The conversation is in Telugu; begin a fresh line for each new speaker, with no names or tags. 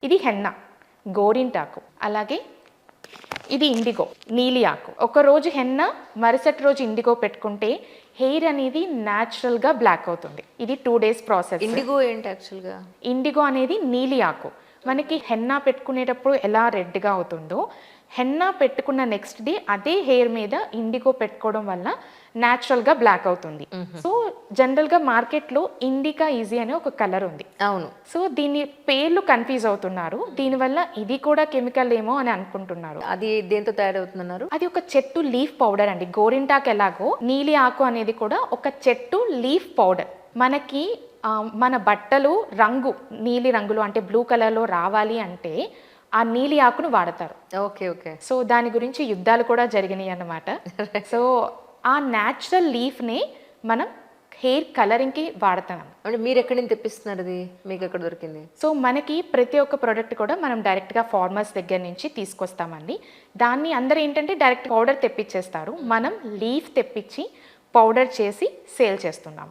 ఇది హెన్నా, గోరింటాకు, అలాగే ఇది ఇండిగో, నీలి ఆకు. ఒక రోజు హెన్నా, మరుసటి రోజు ఇండిగో పెట్టుకుంటే హెయిర్ అనేది న్యాచురల్గా బ్లాక్ అవుతుంది. ఇది 2 days ప్రాసెస్.
ఇండిగో ఏంటి యాక్చువల్గా?
ఇండిగో అనేది నీలి ఆకు. మనకి హెన్నా పెట్టుకునేటప్పుడు ఎలా రెడ్గా అవుతుందో, హెన్నా పెట్టుకున్న నెక్స్ట్ డే అదే హెయిర్ మీద ఇండిగో పెట్టుకోవడం వల్ల న్యాచురల్గా బ్లాక్ అవుతుంది. సో జనరల్గా మార్కెట్లో ఇండికా ఈజీ అనే ఒక కలర్ ఉంది.
అవును.
సో దీని పేర్లు కన్ఫ్యూజ్ అవుతున్నారు. దీనివల్ల ఇది కూడా కెమికల్ ఏమో అని అనుకుంటున్నారు.
అది దేంతో తయారవుతున్నారు?
అది ఒక చెట్టు లీఫ్ పౌడర్ అండి. గోరింటాకు ఎలాగో నీలి ఆకు అనేది కూడా ఒక చెట్టు లీఫ్ పౌడర్. మనకి మన బట్టలు రంగు నీలి రంగులో అంటే బ్లూ కలర్లో రావాలి అంటే ఆ నీలి ఆకును వాడతారు.
Okay okay.
సో దాని గురించి యుద్ధాలు కూడా జరిగినాయి అన్నమాట. సో ఆ న్యాచురల్ లీఫ్ని మనం హెయిర్ కలరింగ్కి వాడతాం.
అంటే మీరు ఎక్కడి నుంచి తెప్పిస్తున్నారు? అది మీకు ఎక్కడ దొరికింది?
సో మనకి ప్రతి ఒక్క ప్రోడక్ట్ కూడా మనం డైరెక్ట్గా ఫార్మర్స్ దగ్గర నుంచి తీసుకొస్తామండి. దాన్ని అందరూ ఏంటంటే డైరెక్ట్ పౌడర్ తెప్పించేస్తారు. మనం లీఫ్ తెప్పించి పౌడర్ చేసి సేల్ చేస్తున్నాం.